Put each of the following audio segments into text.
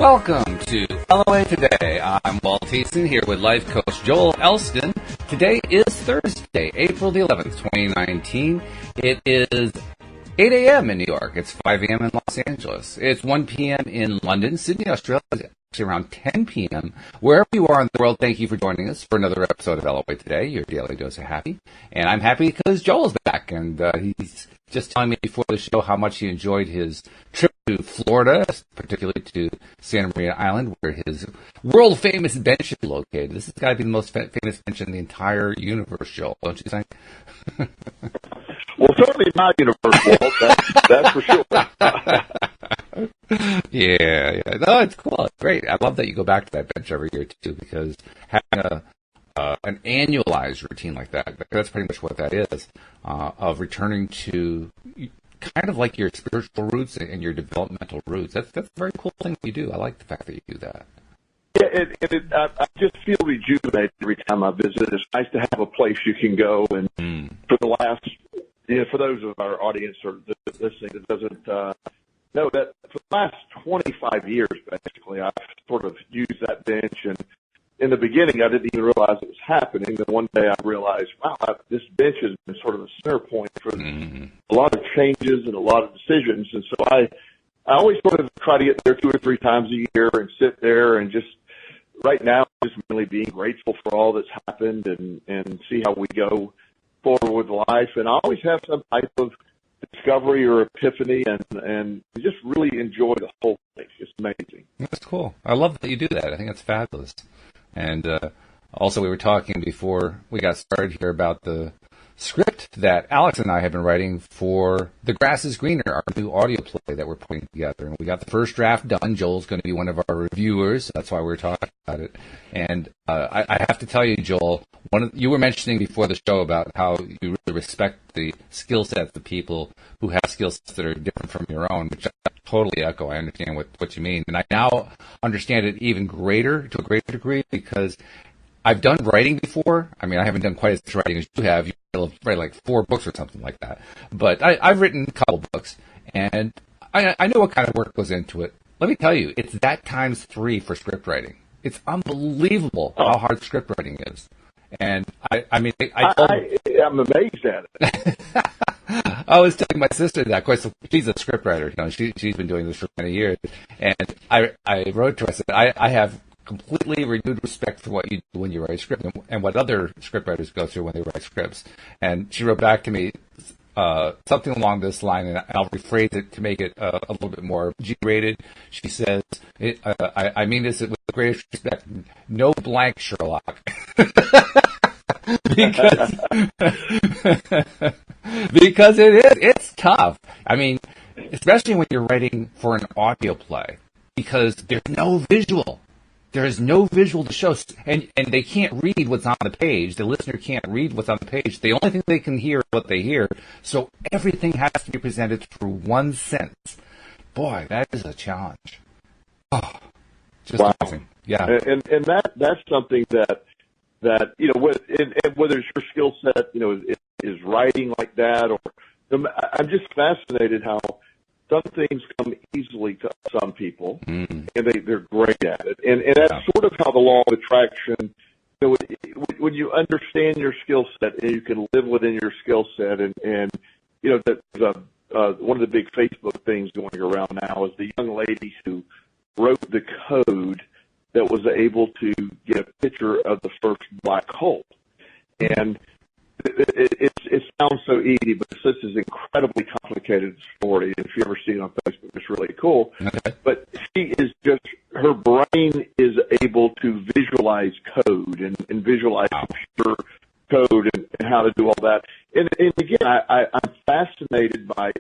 Welcome to LOA Today. I'm Walt here with life coach Joel Elston. Today is Thursday, April the 11th, 2019. It is 8 a.m. in New York. It's 5 a.m. in Los Angeles. It's 1 p.m. in London, Sydney, Australia. It's actually around 10 p.m. Wherever you are in the world, thank you for joining us for another episode of LOA Today, your daily dose of happy. And I'm happy because Joel's back, and he's just telling me before the show how much he enjoyed his trip to Florida, particularly to Santa Maria Island, where his world-famous bench is located. This has got to be the most famous bench in the entire universe, Joel, don't you think? Well, certainly my universe, Walt, that's for sure. Yeah. No, it's cool. It's great. I love that you go back to that bench every year, too, because having an annualized routine like that, that's pretty much what that is, of returning to kind of like your spiritual roots and your developmental roots. That's a very cool thing you do. I like the fact that you do that. Yeah, I just feel rejuvenated every time I visit. It's nice to have a place you can go. And for the last, for those of our audience or listening that doesn't know that for the last 25 years, basically, I've sort of used that bench. And in the beginning, I didn't even realize it was happening. Then one day I realized, wow, this bench has been sort of a center point for a lot of changes and a lot of decisions. And so I always sort of try to get there 2 or 3 times a year and sit there and just, right now, just really being grateful for all that's happened and see how we go forward with life. And I always have some type of discovery or epiphany and just really enjoy the whole thing. It's amazing. That's cool. I love that you do that. I think that's fabulous. And also, we were talking before we got started here about the script that Alyx and I have been writing for The Grass is Greener, our new audio play that we're putting together. And we got the first draft done. Joel's going to be one of our reviewers. That's why we're talking about it. And I have to tell you, Joel, you were mentioning before the show about how you really respect the skill sets of people who have skill sets that are different from your own, which I totally echo. I understand what you mean. And I now understand it to a greater degree, because I've done writing before. I mean, I haven't done quite as much writing as you have. You write like 4 books or something like that. But I've written a couple books, and I know what kind of work goes into it. Let me tell you, it's that times 3 for script writing. It's unbelievable how hard script writing is. And I'm amazed at it. I was telling my sister that. Of course, she's a scriptwriter. You know, she's been doing this for many years. And I wrote to her. I said, I have completely renewed respect for what you do when you write a script and what other scriptwriters go through when they write scripts. And she wrote back to me something along this line, and I'll rephrase it to make it a little bit more G-rated. She says, I mean this with the greatest respect, no blank Sherlock. because it's tough. I mean, especially when you're writing for an audio play, because there's no visual. There is no visual to show, and they can't read what's on the page. The listener can't read what's on the page. The only thing they can hear is what they hear. So everything has to be presented through one sentence. Boy, that is a challenge. Oh, just amazing. Yeah. And that's something that whether it's your skill set, is writing like that, or I'm just fascinated how some things come easily to some people, and they're great at it. And that's sort of how the law of attraction, when you understand your skill set and you can live within your skill set, and there's one of the big Facebook things going around now is the young lady who wrote the code that was able to get a picture of the first black hole. And it sounds so easy, but this is an incredibly complicated story. If you ever see it on Facebook, it's really cool. Okay. But her brain is able to visualize code and visualize computer code and how to do all that. And again, I'm fascinated by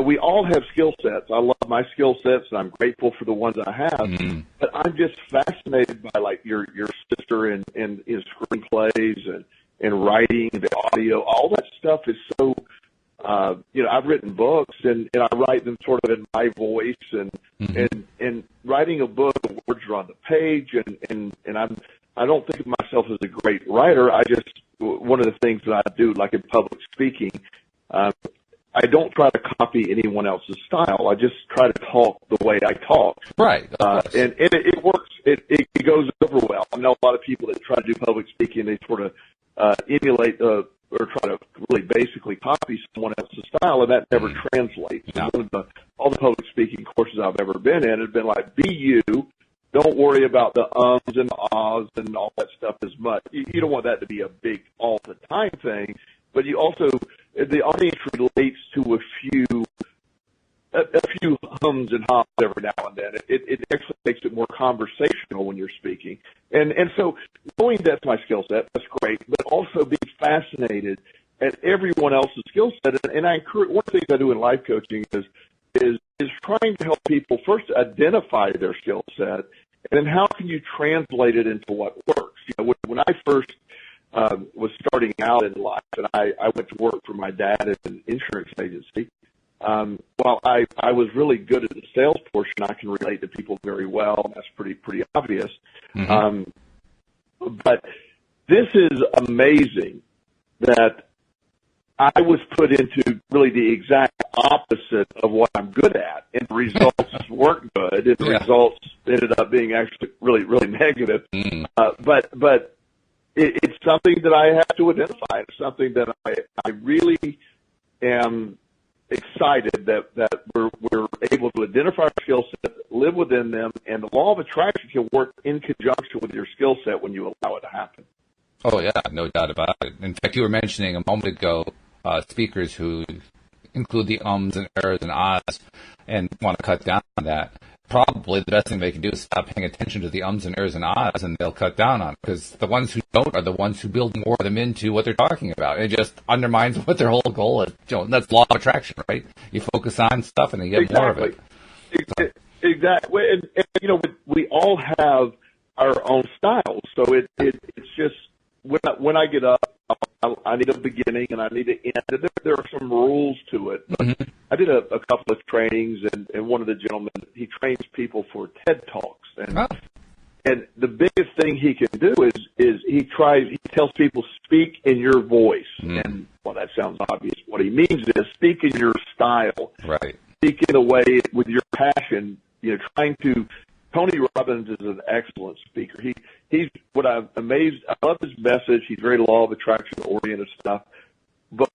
we all have skill sets. I love my skill sets, and I'm grateful for the ones I have. But I'm just fascinated by, like, your sister and screenplays and writing, the audio. All that stuff is so, I've written books, and I write them sort of in my voice. And writing a book, the words are on the page, and I don't think of myself as a great writer. One of the things that I do, like in public speaking, I don't try to copy anyone else's style. I just try to talk the way I talk. Right. And it works. It goes over well. I know a lot of people that try to do public speaking, they sort of emulate or try to really basically copy someone else's style, and that never translates. No. All the public speaking courses I've ever been in have been like, be you. Don't worry about the ums and ahs and all that stuff as much. You don't want that to be a big all-the-time thing, but you also, the audience relates to a few hums and haws every now and then. It actually makes it more conversational when you're speaking. And so knowing that's my skill set, that's great, but also being fascinated at everyone else's skill set. And I encourage, one of the things I do in life coaching is trying to help people first identify their skill set, and then how can you translate it into what works. You know, when I first was starting out in life, and I went to work for my dad at an insurance agency. While I was really good at the sales portion, I can relate to people very well. That's pretty obvious. Mm-hmm. But this is amazing that I was put into really the exact opposite of what I'm good at, and the results weren't good, and the results ended up being actually really negative. Mm. But it's something that I have to identify. It's something that I really am excited that we're able to identify our skill set, live within them, and the law of attraction can work in conjunction with your skill set when you allow it to happen. Oh, yeah, no doubt about it. In fact, you were mentioning a moment ago speakers who include the ums and ers and ahs and want to cut down on that. Probably the best thing they can do is stop paying attention to the ums and ers and ahs, and they'll cut down on it, because the ones who don't are the ones who build more of them into what they're talking about. It just undermines what their whole goal is. You know, that's law of attraction, right? You focus on stuff and you get more of it. So. Exactly. And you know, we all have our own styles, so it's just when I get up, I need a beginning and I need an end. There are some rules to it. But mm-hmm. I did a couple of trainings, and one of the gentlemen, he trains people for TED Talks. And the biggest thing he can do is he tells people, speak in your voice. Mm. And, well, that sounds obvious. What he means is speak in your style. Right. Speak in a way with your passion, you know, Tony Robbins is an excellent speaker. He's what I'm amazed. I love his message. He's very law of attraction oriented stuff. But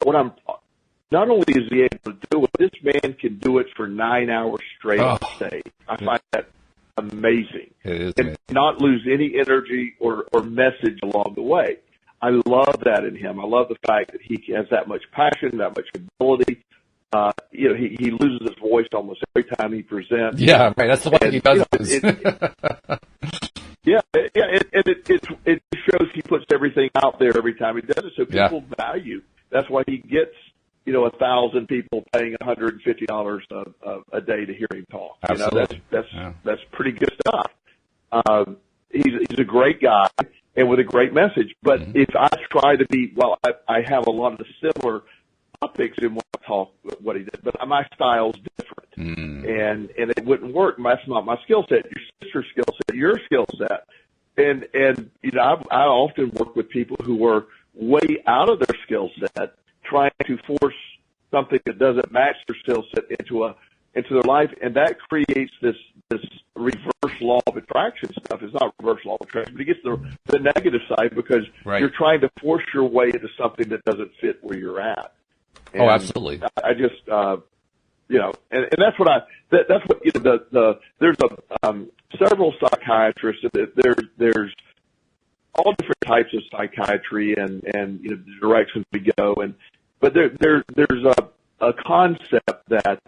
not only is he able to do it, this man can do it for 9 hours straight on stage. I find that amazing. It is and amazing. Not lose any energy or message along the way. I love that in him. I love the fact that he has that much passion, that much ability. You know, he loses his voice almost every time he presents. Yeah, right. That's the one thing he does. It shows he puts everything out there every time he does it, so people value. That's why he gets, 1,000 people paying $150 a day to hear him talk. Absolutely. That's pretty good stuff. He's a great guy and with a great message. But mm-hmm. if I try to be, I have a lot of the similar topics in what he did, but my style's different, and it wouldn't work. That's not my skill set. Your sister's skill set, your skill set, and I often work with people who are way out of their skill set, trying to force something that doesn't match their skill set into their life, and that creates this reverse law of attraction stuff. It's not reverse law of attraction, but it gets the negative side because you're trying to force your way into something that doesn't fit where you're at. And absolutely. I just, and that's what there's several psychiatrists. There's all different types of psychiatry and the directions we go. But there's a concept that,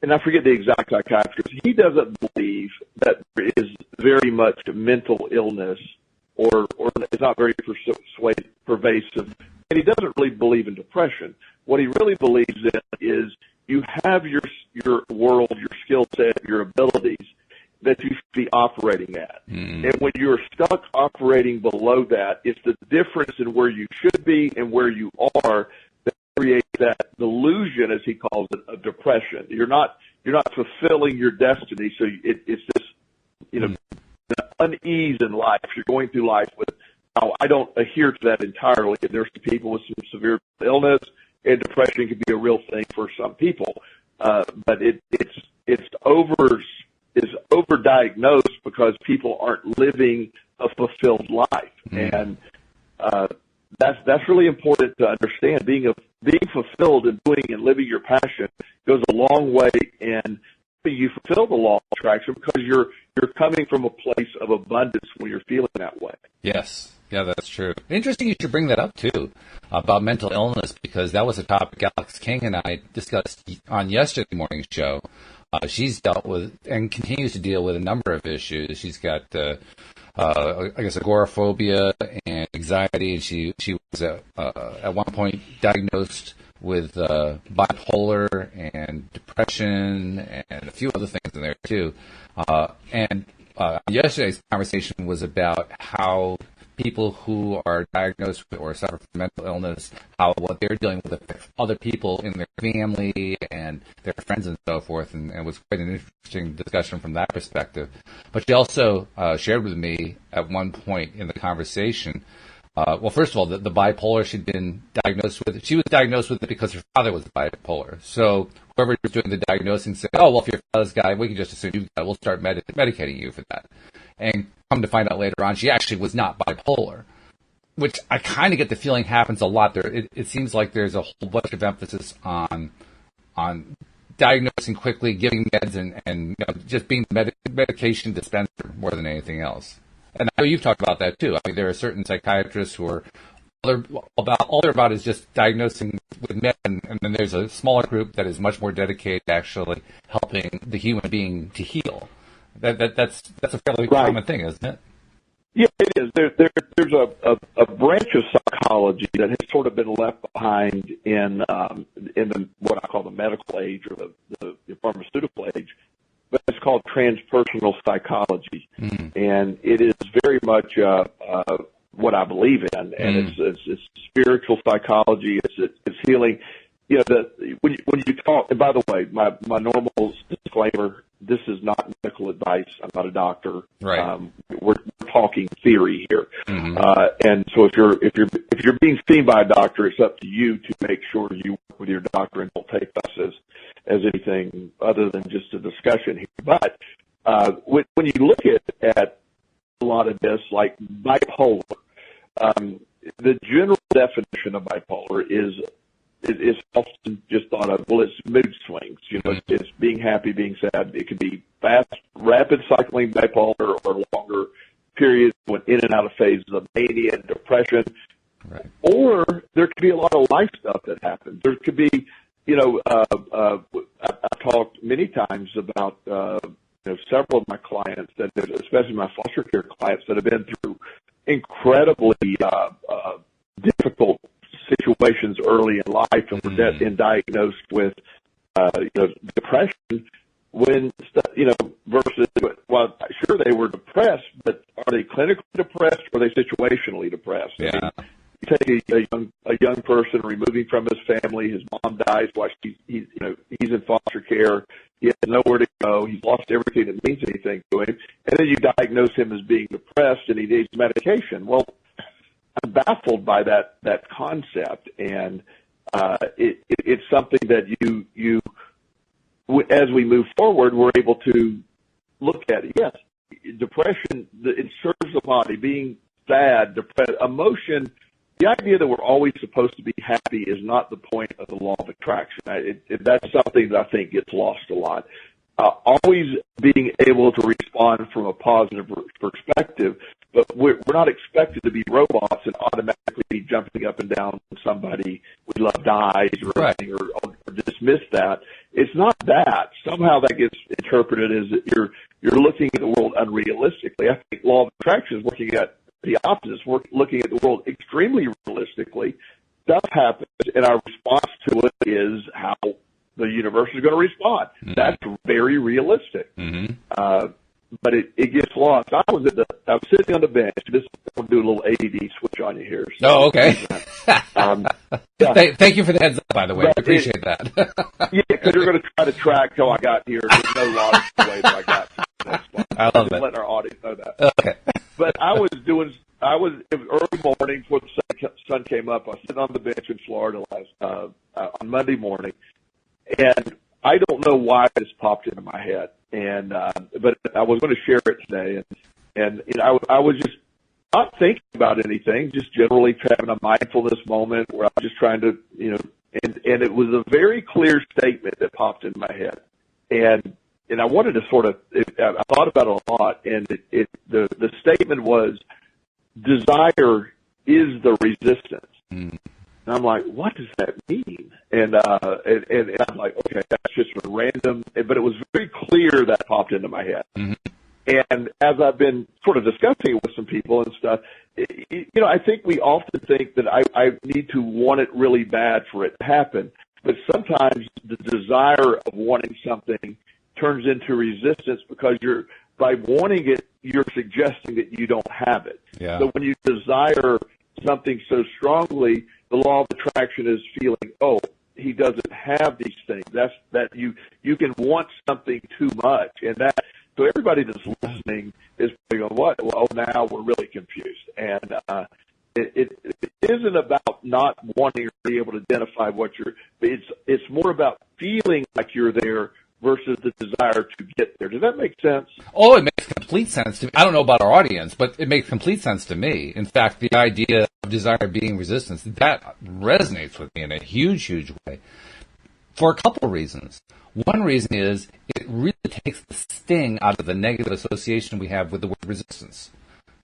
and I forget the exact psychiatrist, he doesn't believe that there is very much mental illness or it's not very pervasive. And he doesn't really believe in depression. What he really believes in is you have your world, your skill set, your abilities that you should be operating at. Mm. And when you're stuck operating below that, it's the difference in where you should be and where you are that creates that delusion, as he calls it, of depression. You're not fulfilling your destiny, so it's this unease in life. You're going through life with. Now, I don't adhere to that entirely. There's people with some severe illness and depression can be a real thing for some people. But it's overdiagnosed because people aren't living a fulfilled life. And, that's really important to understand. Being fulfilled and doing and living your passion goes a long way in helping you fulfill the law of attraction, because you're coming from a place of abundance when you're feeling that way. Yes. Yeah, that's true. Interesting you should bring that up, too, about mental illness, because that was a topic Alyx King and I discussed on yesterday morning's show. She's dealt with and continues to deal with a number of issues. She's got, I guess, agoraphobia and anxiety, and she was at one point diagnosed with bipolar and depression and a few other things in there, too. And yesterday's conversation was about how people who are diagnosed with or suffer from mental illness, how what they're dealing with affects other people in their family and their friends and so forth, and it was quite an interesting discussion from that perspective. But she also shared with me at one point in the conversation, well, first of all, the bipolar she'd been diagnosed with, she was diagnosed with it because her father was bipolar. So whoever was doing the diagnosing said, oh, well, if your father's guy, we can just assume you've got it. We'll start medicating you for that. And come to find out later on, she actually was not bipolar, which I kind of get the feeling happens a lot. It seems like there's a whole bunch of emphasis on diagnosing quickly, giving meds, and just being medication dispenser more than anything else. And I know you've talked about that too. I mean, there are certain psychiatrists who are all they're about is just diagnosing with meds, and then there's a smaller group that is much more dedicated to actually helping the human being to heal. That's a fairly common thing, isn't it? Yeah, it is. There's a branch of psychology that has sort of been left behind in the what I call the medical age or the pharmaceutical age, but it's called transpersonal psychology, and it is very much what I believe in, and it's spiritual psychology. It's healing. You know, when you talk. And by the way, my normal disclaimer: this is not medical advice. I'm not a doctor. Right. We're talking theory here, and so if you're being seen by a doctor, it's up to you to make sure you work with your doctor and don't take us as anything other than just a discussion here. But when you look at a lot of this, like bipolar, the general definition of bipolar is often just thought of, well, it's mood swings. You know, it's being happy, being sad. It could be fast, rapid cycling bipolar, or longer periods when in and out of phases of mania and depression. Right. Or there could be a lot of life stuff that happens. There could be, I've talked many times about several of my clients, especially my foster care clients, that have been through incredibly difficult situations early in life and were diagnosed with depression versus, well, sure, they were depressed, but are they clinically depressed or are they situationally depressed? Yeah. I mean, you take a young person removing from his family, his mom dies while he's in foster care, he has nowhere to go, he's lost everything that means anything to him, and then you diagnose him as being depressed and he needs medication. Well, I'm baffled by that concept, and it's something that you as we move forward, we're able to look at. Yes, depression, it serves the body. Being sad, depressed, emotion. The idea that we're always supposed to be happy is not the point of the law of attraction. That's something that I think gets lost a lot. Always being able to respond from a positive perspective, but we're not expected to be robots and automatically be jumping up and down when somebody we love dies or dismiss that. It's not that. Somehow that gets interpreted as that you're looking at the world unrealistically. I think law of attraction is looking at the opposite. We're looking at the world extremely realistically. Stuff happens, and our response to it is how the universe is going to respond. That's very realistic. But it gets lost. I was sitting on the bench. I'll do a little ADD switch on you here. So, oh, okay. Thank you for the heads up, by the way. I appreciate that. Yeah, because you're going to try to track how I got here. There's no logical way that I got to this one. I love it. Letting our audience know that. Okay. But it was early morning before the sun came up. I was sitting on the bench in Florida on Monday morning, and I don't know why this popped into my head, and but I was going to share it today, and I was just not thinking about anything, just generally having a mindfulness moment where I was just trying to, and it was a very clear statement that popped in my head, and I wanted to I thought about it a lot, and the statement was, desire is the resistance. Mm. And I'm like, what does that mean? And I'm like, okay, that's just random, but it was very clear that popped into my head. Mm-hmm. And as I've been sort of discussing with some people and stuff, I think we often think that I need to want it really bad for it to happen. But sometimes the desire of wanting something turns into resistance because by wanting it, you're suggesting that you don't have it. Yeah. So when you desire something so strongly, the law of attraction is feeling, oh, he doesn't have these things. That you can want something too much, and so everybody that's listening is going, what? Well, now we're really confused, and it isn't about not wanting to be able to identify what it's more about feeling like you're there versus the desire to get there. Does that make sense? Oh, it makes complete sense to me. I don't know about our audience, but it makes complete sense to me. In fact, the idea of desire being resistance, that resonates with me in a huge, huge way for a couple of reasons. One reason is it really takes the sting out of the negative association we have with the word resistance.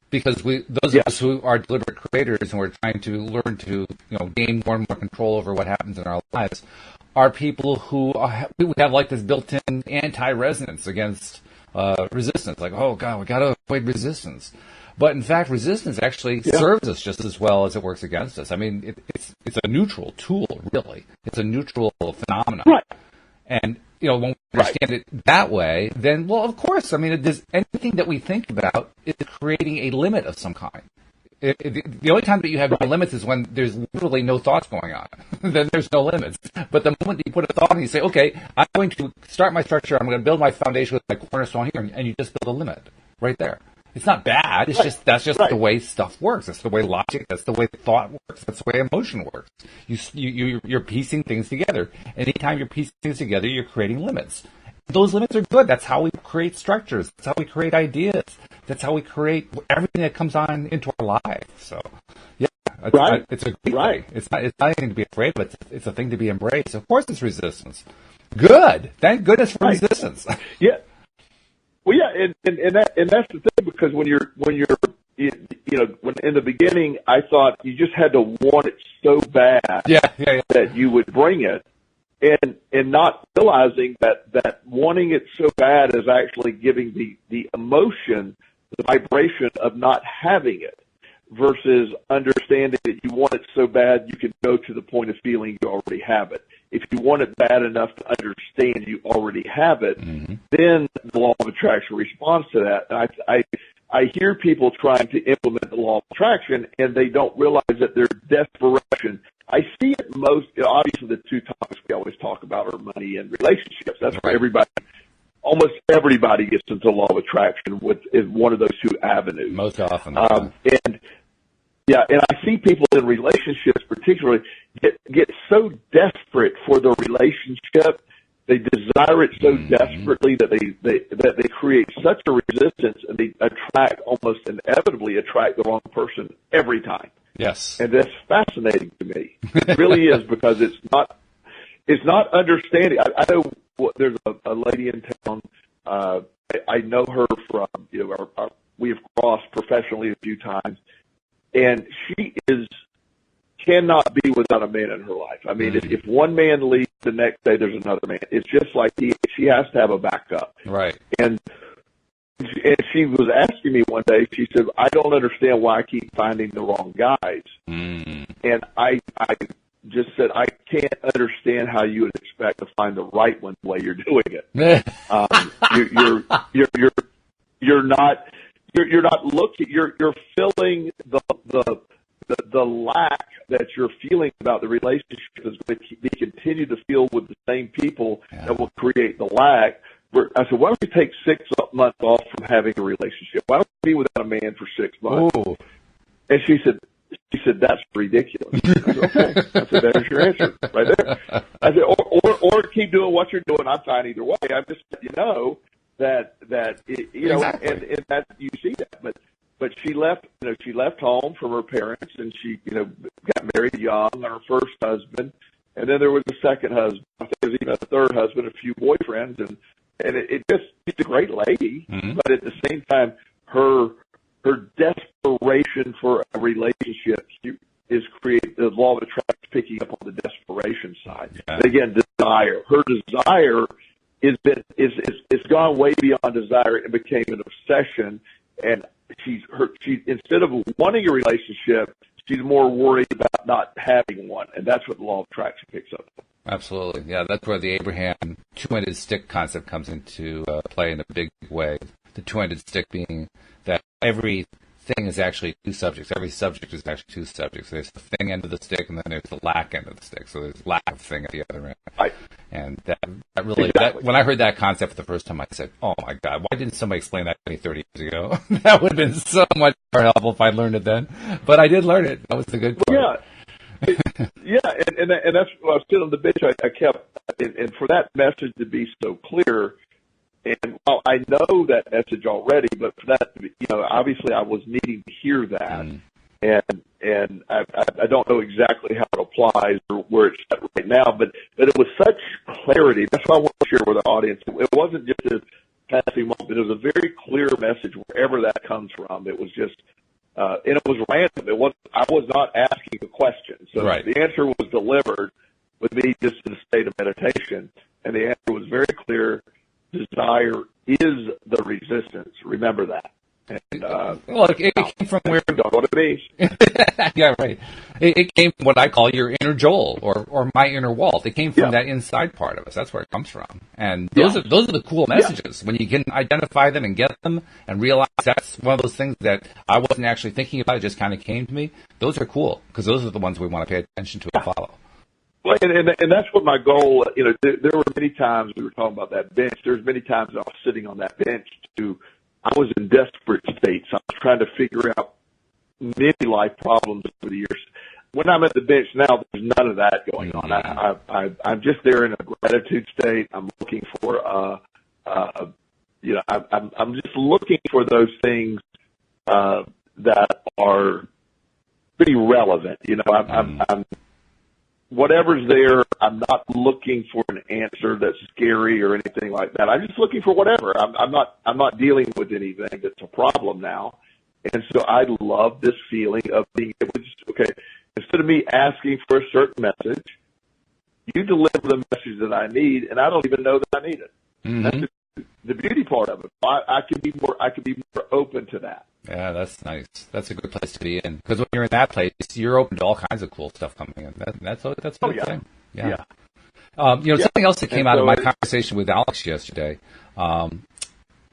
Because those of us who are deliberate creators and we're trying to learn to, gain more and more control over what happens in our lives, are people who we have like this built-in anti-resonance against resistance. Like, oh God, we got to avoid resistance. But in fact, resistance actually serves us just as well as it works against us. I mean, it's a neutral tool, really. It's a neutral phenomenon. Right. And when we understand it that way, then, well, of course, I mean, anything that we think about is creating a limit of some kind. The only time that you have no limits is when there's literally no thoughts going on. Then there's no limits. But the moment you put a thought and you say, okay, I'm going to start my structure, I'm going to build my foundation with my cornerstone here, and you just build a limit right there. It's not bad. It's that's just the way stuff works. That's the way logic. That's the way thought works. That's the way emotion works. You're piecing things together. Anytime you're piecing things together, you're creating limits. Those limits are good. That's how we create structures. That's how we create ideas. That's how we create everything that comes on into our lives. So, yeah, it's a great thing. It's not anything to be afraid of. It's a thing to be embraced. Of course, it's resistance. Good. Thank goodness for resistance. Yeah. Well, yeah, and that's the thing, because when in the beginning, I thought you just had to want it so bad that you would bring it. And not realizing that wanting it so bad is actually giving the emotion, the vibration of not having it, versus understanding that you want it so bad you can go to the point of feeling you already have it. If you want it bad enough to understand you already have it, then the law of attraction responds to that. And I hear people trying to implement the law of attraction, and they don't realize that their desperation. I see it most, obviously the two topics we always talk about are money and relationships. That's where almost everybody gets into the law of attraction is one of those two avenues. Most often. And I see people in relationships particularly get so desperate for the relationship. They desire it so desperately that they create such a resistance, and they almost inevitably attract the wrong person every time. Yes. And that's fascinating to me. It really is, because it's not understanding. I know there's a lady in town. I know her from, we have crossed professionally a few times, and she cannot be without a man in her life. I mean, if one man leaves, the next day there's another man. It's just like she has to have a backup. Right. And she was asking me one day, she said, I don't understand why I keep finding the wrong guys. And I just said, I can't understand how you would expect to find the right one the way you're doing it. You're not looking, you're filling the lack that you're feeling about the relationship is going to be continue to feel with the same people that will create the lack. I said, why don't you take 6 months off from having a relationship? Why don't you be without a man for 6 months? Ooh. And she said, She said, "That's ridiculous." I said, "Okay." I said, "There's your answer right there." I said, or keep doing what you're doing. I'm fine either way. I'm just letting you know that Exactly. and that you see that. But she left, she left home from her parents, and she, got married young on her first husband, and then there was a second husband. I think there was even a third husband, a few boyfriends, and she's a great lady, but at the same time, her desperation for a relationship is create the law of attraction picking up on the desperation side. Yeah. And again, desire. Her desire it's gone way beyond desire. It became an obsession, and she instead of wanting a relationship, she's more worried about not having one, and that's what the law of attraction picks up. Absolutely. Yeah, that's where the Abraham two-ended stick concept comes into play in a big way. The two-ended stick being that everything is actually two subjects. Every subject is actually two subjects. There's the thing end of the stick, and then there's the lack end of the stick. So there's lack of thing at the other end. Right. And that really, exactly. When I heard that concept for the first time, I said, "Oh my God, why didn't somebody explain that to me 30 years ago?" That would have been so much more helpful if I'd learned it then. But I did learn it. That was the good part. Yeah. And that's what I was sitting on the bench. I kept, and for that message to be so clear, and while I know that message already, but for that, obviously I was needing to hear that, and I don't know exactly how it applies or where it's at right now, but it was such clarity. That's why I want to share with the audience. It wasn't just a passing moment. It was a very clear message wherever that comes from. It was just. And it was random. I was not asking a question. So right. The answer was delivered with me just in a state of meditation. And the answer was very clear. Desire is the resistance. Remember that. And, it came from where... You know what it means. Yeah, right. It came from what I call your inner Joel or my inner Walt. It came from that inside part of us. That's where it comes from. And those are the cool messages. When you can identify them and get them and realize that's one of those things that I wasn't actually thinking about. It just kind of came to me. Those are cool because those are the ones we want to pay attention to and follow. Well, and that's what my goal, there were many times we were talking about that bench. There's many times I was sitting on that bench I was in desperate states. I was trying to figure out many life problems over the years. When I'm at the bench now, there's none of that going on. I'm just there in a gratitude state. I'm looking for, I'm just looking for those things that are pretty relevant. I'm whatever's there. I'm not looking for an answer that's scary or anything like that. I'm just looking for whatever. I'm not dealing with anything that's a problem now. And so I love this feeling of being able to instead of me asking for a certain message, you deliver the message that I need, and I don't even know that I need it. Mm-hmm. That's the beauty part of it. I could be more open to that. Yeah, that's nice. That's a good place to be in. Because when you're in that place, you're open to all kinds of cool stuff coming in. That's a good thing. Yeah. Something else that came out of my conversation with Alyx yesterday,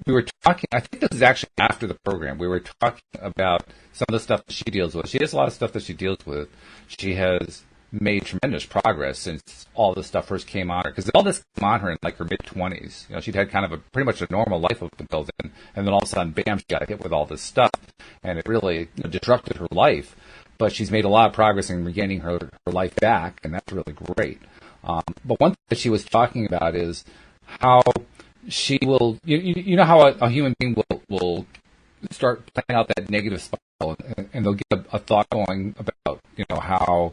we were talking, I think this is actually after the program, we were talking about some of the stuff that she deals with. She has a lot of stuff that she deals with. She has made tremendous progress since all this stuff first came on her. Because all this came on her in like her mid-20s. She'd had kind of pretty much a normal life up until then. And then all of a sudden, bam, she got hit with all this stuff. And it really disrupted her life. But she's made a lot of progress in regaining her life back. And that's really great. But one thing that she was talking about is how she will, you know how a human being will start playing out that negative spiral, and they'll get a thought going about, how,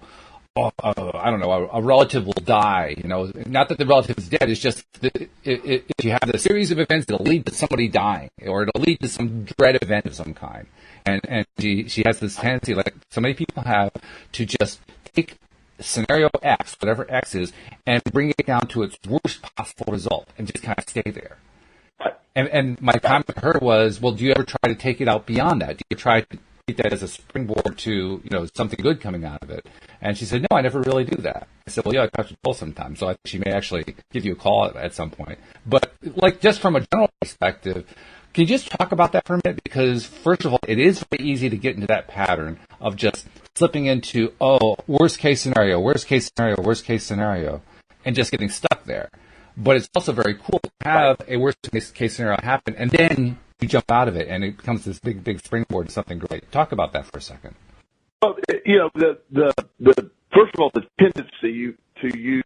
I don't know, a relative will die, not that the relative is dead, it's just that if you have a series of events that'll lead to somebody dying, or it'll lead to some dread event of some kind. And she has this tendency, like so many people have, to just take scenario X, whatever X is, and bring it down to its worst possible result and just kind of stay there. And my comment to her was, well, do you ever try to take it out beyond that? Do you try to treat that as a springboard to, something good coming out of it? And she said, no, I never really do that. I said, well, yeah, I talk to Joel sometimes, so I think she may actually give you a call at some point. But, just from a general perspective, can you just talk about that for a minute? Because, first of all, it is very easy to get into that pattern of just slipping into, worst case scenario, and just getting stuck there. But it's also very cool to have a worst case scenario happen, and then you jump out of it, and it becomes this big, big springboard to something great. Talk about that for a second. Well, the first of all, the tendency to use,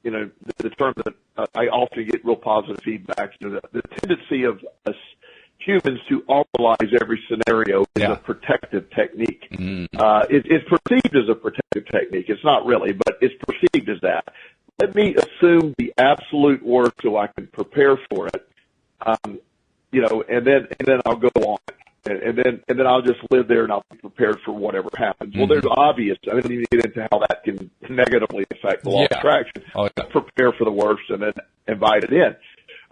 the term that I often get real positive feedback, the tendency of us humans to awfulize every scenario is a protective technique. It's perceived as a protective technique. It's not really, but it's perceived as that. Let me assume the absolute worst so I can prepare for it, and then I'll go on. And then I'll just live there and I'll be prepared for whatever happens. Well, there's obvious. I don't even get into how that can negatively affect the law of attraction. Prepare for the worst and then invite it in.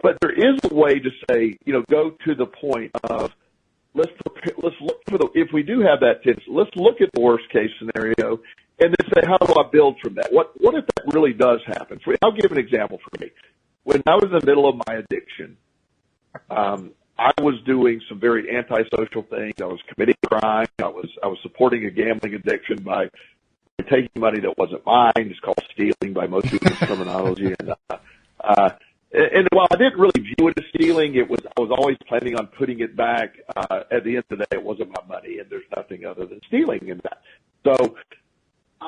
But there is a way to say, go to the point of let's look for if we do have that tendency, let's look at the worst case scenario and then say, how do I build from that? What if that really does happen? I'll give an example for me. When I was in the middle of my addiction, I was doing some very antisocial things. I was committing crime. I was supporting a gambling addiction by taking money that wasn't mine. It's called stealing by most people's terminology. And while I didn't really view it as stealing, I was always planning on putting it back. At the end of the day, it wasn't my money, and there's nothing other than stealing in that. So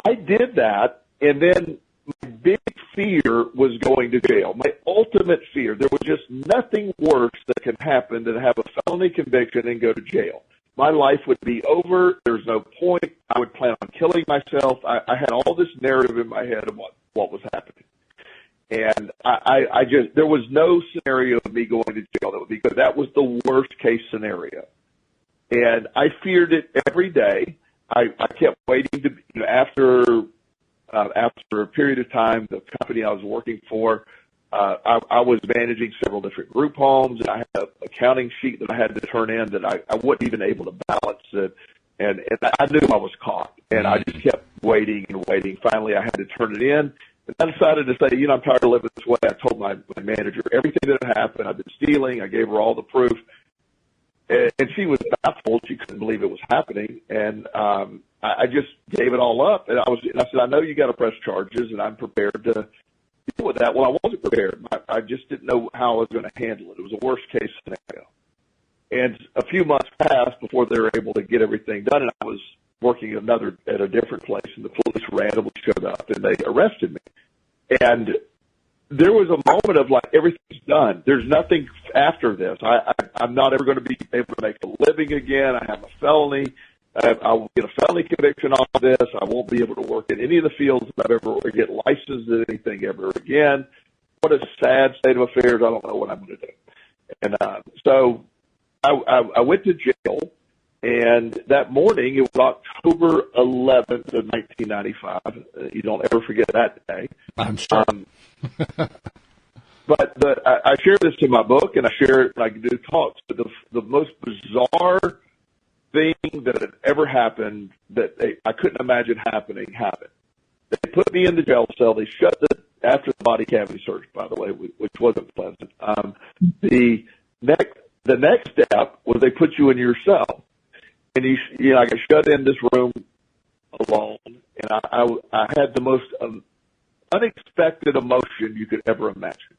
I did that, and then my big fear was going to jail. My ultimate fear. There was just nothing worse that could happen than have a felony conviction and go to jail. My life would be over. There's no point. I would plan on killing myself. I had all this narrative in my head of what was happening. And there was no scenario of me going to jail that would be good. That was the worst case scenario. And I feared it every day. I kept waiting to, after a period of time, the company I was working for, I was managing several different group homes, and I had an accounting sheet that I had to turn in that I wasn't even able to balance it. And I knew I was caught, and I just kept waiting and waiting. Finally, I had to turn it in. And I decided to say, I'm tired of living this way. I told my manager everything that had happened. I've been stealing. I gave her all the proof. And she was baffled. She couldn't believe it was happening. And I just gave it all up. And I said, I know you got to press charges, and I'm prepared to deal with that. Well, I wasn't prepared. I just didn't know how I was going to handle it. It was a worst case scenario. And a few months passed before they were able to get everything done, and I was working at a different place, and the police randomly showed up, and they arrested me. And there was a moment of like, everything's done. There's nothing after this. I'm not ever going to be able to make a living again. I have a felony. I will get a felony conviction on this. I won't be able to work in any of the fields that I've ever get licensed in anything ever again. What a sad state of affairs. I don't know what I'm going to do. And so I went to jail. And that morning, it was October 11th of 1995. You don't ever forget that day. I'm sure. But I share this in my book, and I share it when I do talks. But the most bizarre thing that had ever happened that I couldn't imagine happened. They put me in the jail cell. They after the body cavity surgery, by the way, which wasn't pleasant. The next step was they put you in your cell. And I got shut in this room alone, and I had the most unexpected emotion you could ever imagine.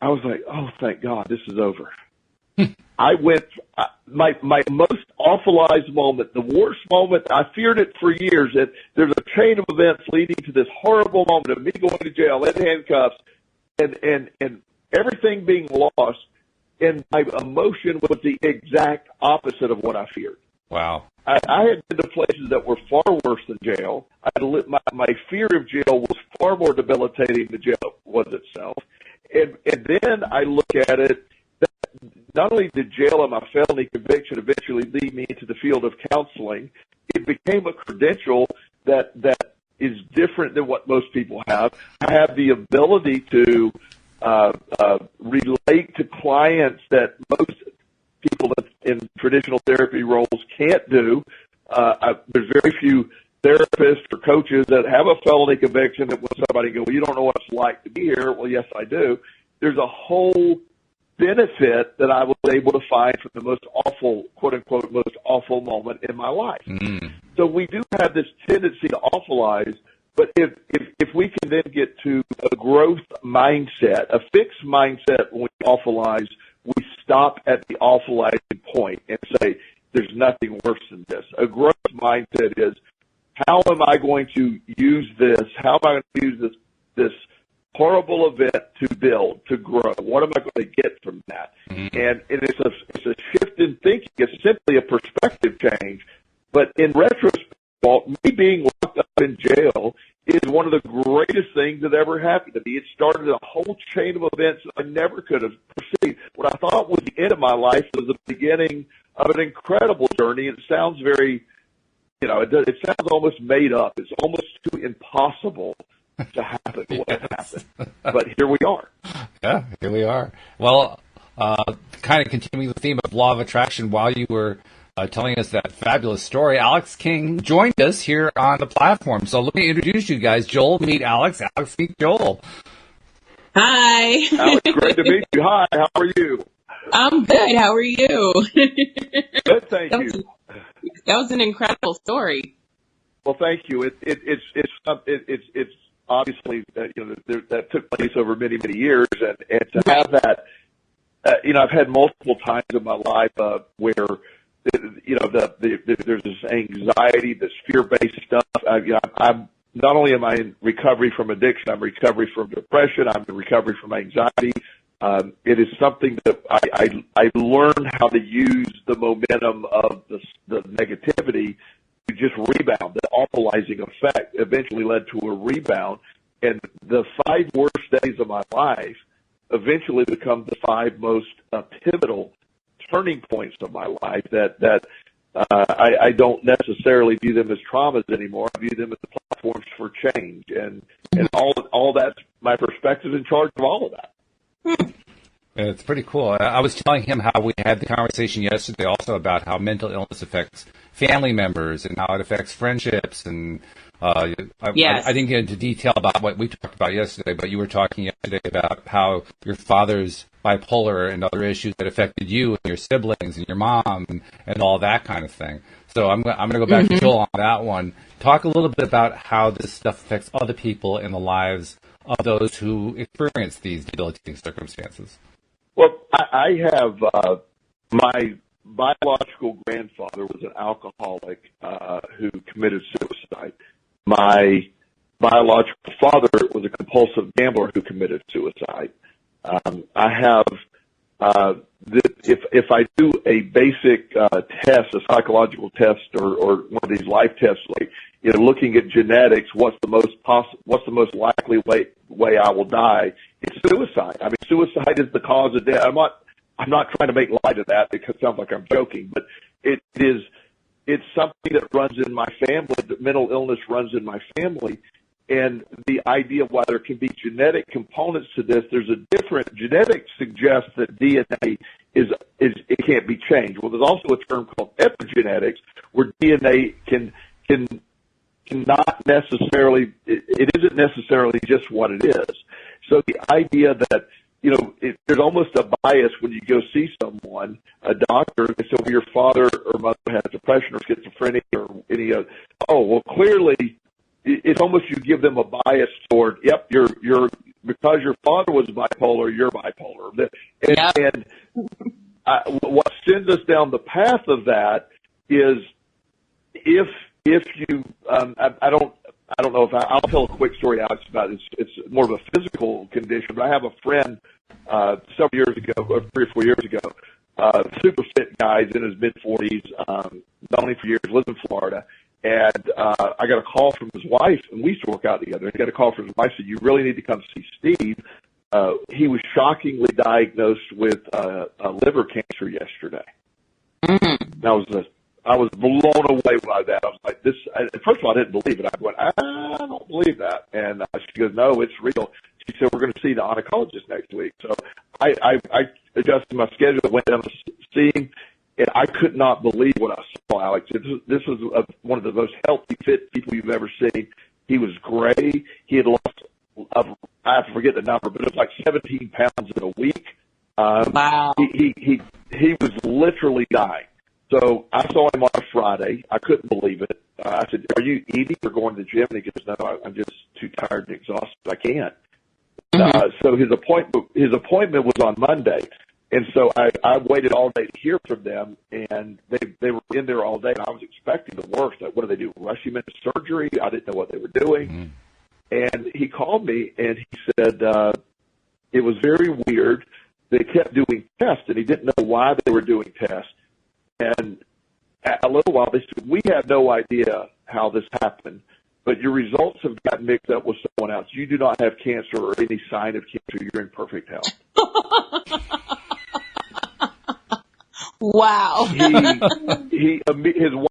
I was like, oh, thank God, this is over. I went, my most awfulized moment, the worst moment, I feared it for years, that there's a chain of events leading to this horrible moment of me going to jail in handcuffs and everything being lost, and my emotion was the exact opposite of what I feared. Wow. I had been to places that were far worse than jail. My fear of jail was far more debilitating than jail was itself. And then I look at it, that not only did jail and my felony conviction eventually lead me into the field of counseling, it became a credential that is different than what most people have. I have the ability to relate to clients that most people in traditional therapy roles can't do. There's very few therapists or coaches that have a felony conviction that when somebody goes, well, you don't know what it's like to be here. Well, yes, I do. There's a whole benefit that I was able to find from the most awful, quote unquote, most awful moment in my life. So we do have this tendency to awfulize, but if we can then get to a growth mindset, a fixed mindset when we awfulize, we stop at the awfulizing point and say, there's nothing worse than this. A growth mindset is, how am I going to use this? How am I going to use this horrible event to build, to grow? What am I going to get from that? Mm-hmm. And it's a shift in thinking. It's simply a perspective change. But in retrospect, Walt, me being locked up in jail is one of the greatest things that ever happened to me. It started a whole chain of events that I never could have perceived. What I thought was the end of my life was the beginning of an incredible journey. It sounds very, it sounds almost made up. It's almost too impossible to happen what happened. But here we are. Yeah, here we are. Well, kind of continuing the theme of law of attraction, while you were telling us that fabulous story, Alyx King joined us here on the platform. So let me introduce you guys. Joel, meet Alyx. Alyx, meet Joel. Hi. Alyx, great to meet you. Hi, how are you? I'm good. How are you? Good, thank you. That was an incredible story. Well, thank you. It's obviously that took place over many, many years, and to have that, I've had multiple times in my life where there's this anxiety, this fear-based stuff. I'm not only am I in recovery from addiction, I'm in recovery from depression, I'm in recovery from anxiety. It is something that I learned how to use the momentum of the negativity to just rebound. The alkalizing effect eventually led to a rebound, and the 5 worst days of my life eventually become the 5 most pivotal turning points of my life that I don't necessarily view them as traumas anymore. I view them as platforms for change, and all that. My perspective in charge of all of that. It's pretty cool. I was telling him how we had the conversation yesterday also about how mental illness affects family members and how it affects friendships. And yes. I didn't get into detail about what we talked about yesterday, but you were talking yesterday about how your father's bipolar and other issues that affected you and your siblings and your mom and all that kind of thing. So I'm going to go back to Joel on that one. Talk a little bit about how this stuff affects other people in the lives of those who experience these debilitating circumstances. Well, I have my biological grandfather was an alcoholic who committed suicide. My biological father was a compulsive gambler who committed suicide. I have if I do a basic test, a psychological test, or one of these life tests, like looking at genetics, what's the most likely way I will die? It's suicide. I mean, suicide is the cause of death. I'm not trying to make light of that because it sounds like I'm joking, but it's something that runs in my family. That mental illness runs in my family. And the idea why there can be genetic components to this, there's a different, genetics suggests that DNA it can't be changed. Well, there's also a term called epigenetics where DNA cannot necessarily, it isn't necessarily just what it is. So the idea that, there's almost a bias when you go see someone, a doctor, and say, well, your father or mother has depression or schizophrenia or any other, clearly, it's almost you give them a bias toward, yep, you're because your father was bipolar, you're bipolar. And what sends us down the path of that is if you, I don't know if I'll tell a quick story, Alyx, about it. It's more of a physical condition, but I have a friend several years ago, or 3 or 4 years ago, super fit guy, he's in his mid-40s, known him for years, lives in Florida. And I got a call from his wife, and we used to work out together. He got a call from his wife, said, "You really need to come see Steve." He was shockingly diagnosed with liver cancer yesterday. Mm-hmm. I was blown away by that. I was like, first of all, I didn't believe it. I went, I don't believe that. And she goes, "No, it's real." She said, "We're going to see the oncologist next week." So I adjusted my schedule, went down to see him. And I could not believe what I saw, Alyx. This was one of the most healthy, fit people you've ever seen. He was gray. He had lost, I have to forget the number, but it was like 17 pounds in a week. Wow. He was literally dying. So I saw him on a Friday. I couldn't believe it. I said, "Are you eating or going to the gym?" And he goes, "No, I'm just too tired and exhausted. I can't." Mm-hmm. So his appointment was on Monday. And so I waited all day to hear from them, and they were in in there all day, and I was expecting the worst. Like, what do they do? Rush him into surgery? I didn't know what they were doing. And he called me, and he said it was very weird. They kept doing tests, and he didn't know why they were doing tests. And a little while, they said, we have no idea how this happened, but your results have gotten mixed up with someone else. You do not have cancer or any sign of cancer. You're in perfect health. Wow. His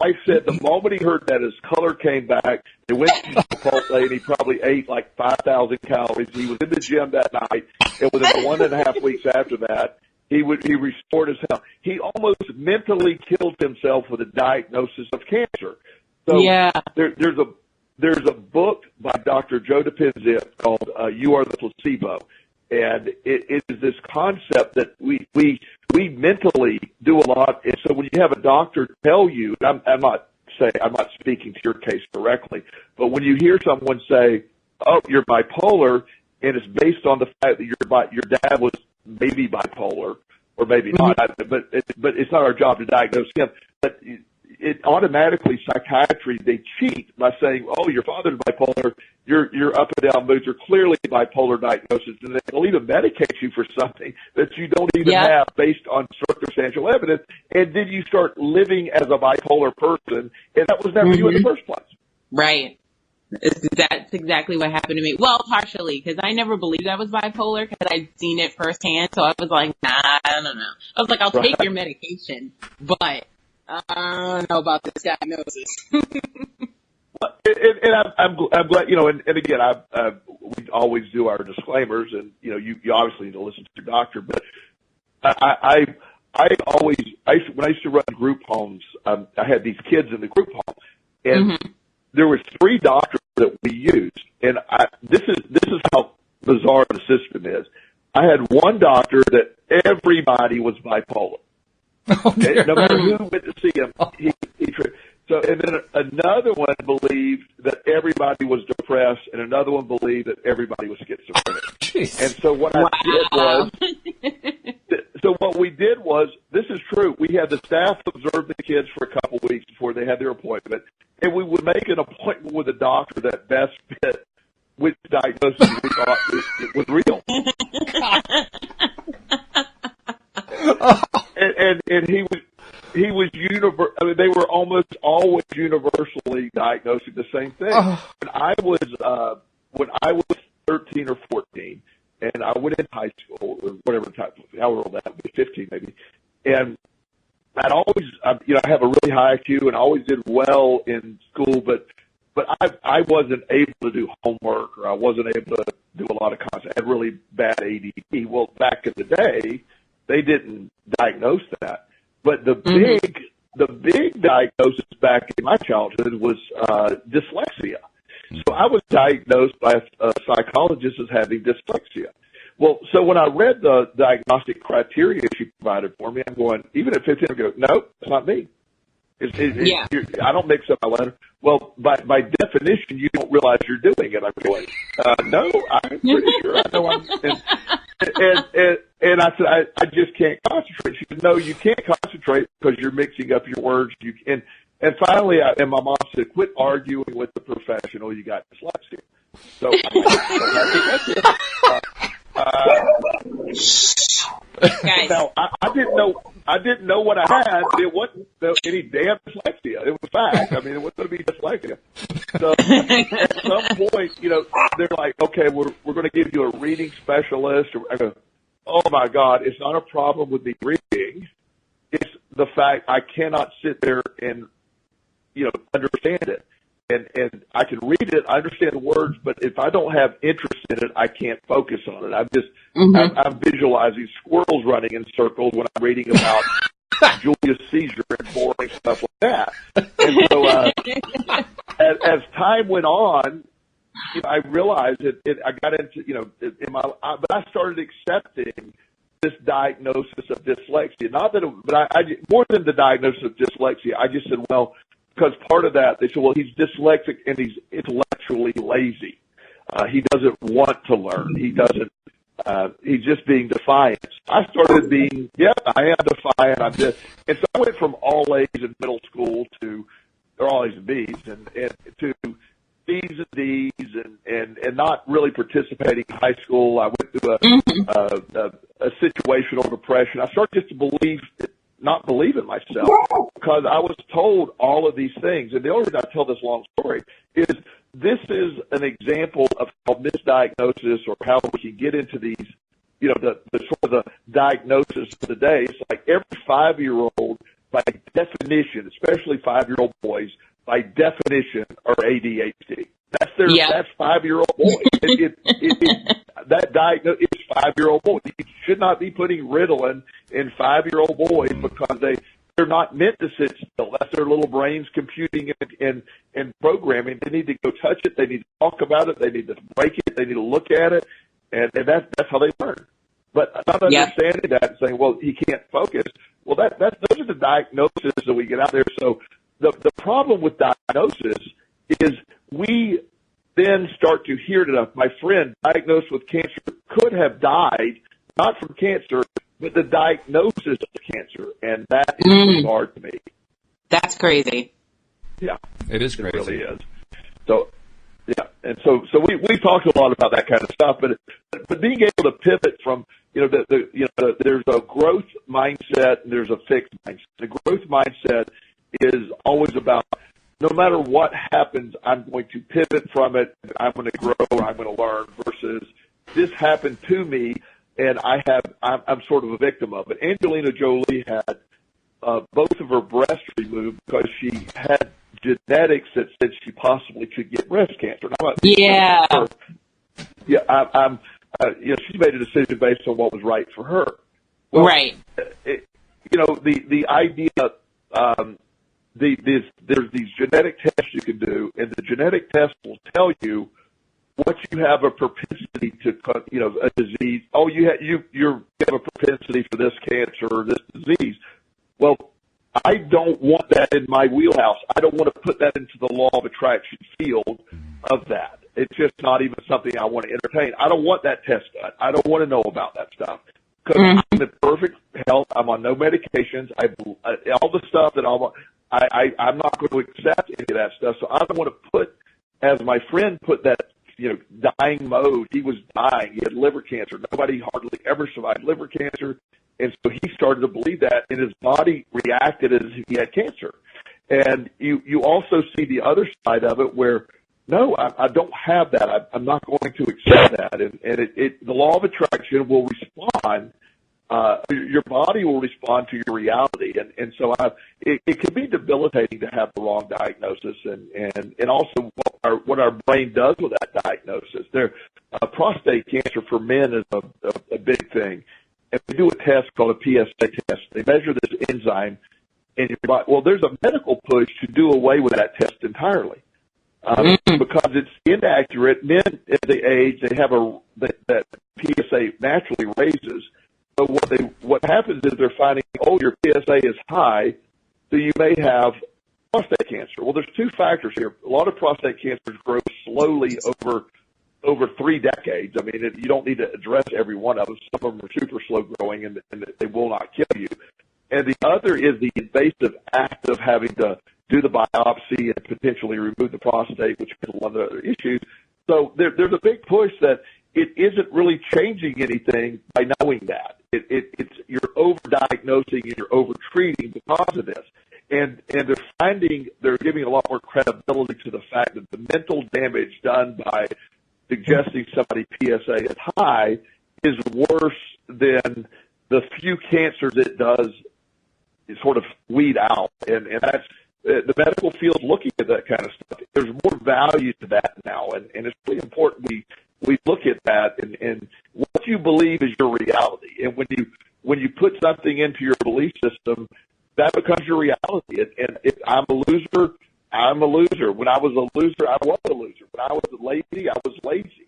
wife said the moment he heard that, his color came back. They went to Chipotle, and he probably ate like 5,000 calories. He was in the gym that night, and within 1.5 weeks after that, he restored his health. He almost mentally killed himself with a diagnosis of cancer. So yeah. There's a book by Dr. Joe Dispenza called "You Are the Placebo." And it is this concept that we mentally do a lot. And so when you have a doctor tell you, I'm not speaking to your case directly, but when you hear someone say, "Oh, you're bipolar," and it's based on the fact that your dad was maybe bipolar or maybe not, but it's not our job to diagnose him. But it automatically, psychiatry, they cheat by saying, "Oh, your father's bipolar, your up and down moods are clearly bipolar diagnosis," and they'll even medicate you for something that you don't even have based on circumstantial evidence, and then you start living as a bipolar person, and that was never you in the first place. Right. That's exactly what happened to me. Well, partially, because I never believed I was bipolar because I'd seen it firsthand, so I was like, nah, I don't know. I was like, I'll take your medication, but I don't know about this diagnosis. And I'm glad, and again, we always do our disclaimers, and you obviously need to listen to your doctor. But I when I used to run group homes, I had these kids in the group home, and there were 3 doctors that we used, and this is how bizarre the system is. I had one doctor that everybody was bipolar. Oh, No matter who went to see him, he so, and then another one believed that everybody was depressed, and another one believed that everybody was schizophrenic. Jeez. And so what we did was, this is true, we had the staff observe the kids for a couple weeks before they had their appointment, and we would make an appointment with a doctor that best fit which diagnosis we thought it was real. And he was they were almost always universally diagnosing the same thing. When I was 13 or 14, and I went in high school, or whatever type of, however old that would be, 15 maybe, and I'd always, I have a really high IQ, and I always did well in school, but I wasn't able to do homework, or I wasn't able to do a lot of content. I had really bad ADD. Well, back in the day, they didn't diagnose that. But the big diagnosis back in my childhood was dyslexia. So I was diagnosed by a psychologist as having dyslexia. Well, so when I read the diagnostic criteria she provided for me, I'm going, even at 15, I go, no, it's not me. I don't mix up my letter. Well, by definition, you don't realize you're doing it. I'm going, no, I'm pretty sure I know I'm. And I said, I just can't concentrate. She said, no, you can't concentrate because you're mixing up your words. And finally, and my mom said, quit arguing with the professional. You got dyslexia. So now I didn't know what I had. It wasn't any damn dyslexia. It was fact. I mean, it wasn't going to be dyslexia. So at some point, they're like, okay, we're going to give you a reading specialist. I go, oh my God, it's not a problem with me reading. It's the fact I cannot sit there and, understand it. And I can read it, I understand the words, but if I don't have interest in it, I can't focus on it. I'm visualizing squirrels running in circles when I'm reading about Julius Caesar and boring stuff like that. And so, as time went on, I realized I got into, but I started accepting this diagnosis of dyslexia. Not that, I more than the diagnosis of dyslexia, I just said, well, because part of that, they said, well, he's dyslexic and he's intellectually lazy. He doesn't want to learn. He doesn't he's just being defiant. I started being, I am defiant. I'm just, and so I went from all A's in middle school or all A's and B's, and to B's and D's, and not really participating in high school. I went through a situational depression. I started just to not believe in myself, because I was told all of these things. And the only reason I tell this long story is this is an example of how misdiagnosis, or how we can get into these, the sort of the diagnosis of the day. It's like every 5-year-old, by definition, especially 5-year-old boys, by definition, are ADHD. That's 5-year-old boys. That diagnosis is 5-year-old boys. You should not be putting Ritalin in 5-year-old boys, because they're not meant to sit still. That's their little brains computing and programming. They need to go touch it. They need to talk about it. They need to break it. They need to look at it. And that's how they learn. But not understanding that and saying, well, he can't focus. Well, those are the diagnoses that we get out there. So the problem with diagnosis is we then start to hear that my friend diagnosed with cancer could have died, not from cancer, but the diagnosis of cancer. And that is hard to me. That's crazy. Yeah. It is crazy. It really is. So, yeah. And so we talked a lot about that kind of stuff, but being able to pivot from, there's a growth mindset and there's a fixed mindset. The growth mindset is always about, no matter what happens, I'm going to pivot from it. I'm going to grow. I'm going to learn. Versus this happened to me, and I'm sort of a victim of it. Angelina Jolie had both of her breasts removed because she had genetics that said she possibly could get breast cancer. She made a decision based on what was right for her. Well, right. The idea. There's these genetic tests you can do, and the genetic test will tell you what you have a propensity to, a disease. Oh, you have a propensity for this cancer or this disease. Well, I don't want that in my wheelhouse. I don't want to put that into the law of attraction field of that. It's just not even something I want to entertain. I don't want that test done. I don't want to know about that stuff. Because I'm in perfect health. I'm on no medications. All the stuff that I'm not going to accept any of that stuff. So I don't want to put, as my friend put that, dying mode. He was dying. He had liver cancer. Nobody hardly ever survived liver cancer. And so he started to believe that, and his body reacted as if he had cancer. And you also see the other side of it where, no, I don't have that. I'm not going to accept that. And the law of attraction will respond. Your body will respond to your reality. And so it can be debilitating to have the wrong diagnosis, and also what our brain does with that diagnosis. Prostate cancer for men is a big thing. And they do a test called a PSA test. They measure this enzyme in your body. Well, there's a medical push to do away with that test entirely. Because it's inaccurate. Men, at the age, they have that PSA naturally raises. So what happens is they're finding, your PSA is high, so you may have prostate cancer. Well, there's two factors here. A lot of prostate cancers grow slowly over 3 decades. I mean, you don't need to address every one of them. Some of them are super slow growing, and they will not kill you. And the other is the invasive act of having to do the biopsy and potentially remove the prostate, which is one of the other issues. So there's a big push that it isn't really changing anything by knowing that. It's you're over-diagnosing and you're over-treating because of this. And they're giving a lot more credibility to the fact that the mental damage done by suggesting somebody PSA is high is worse than the few cancers it does sort of weed out. And that's, the medical field's looking at that kind of stuff. There's more value to that now, and it's really important we look at that, and what you believe is your reality. And when you put something into your belief system, that becomes your reality. And if I'm a loser, I'm a loser. When I was a loser, I was a loser. When I was lazy, I was lazy.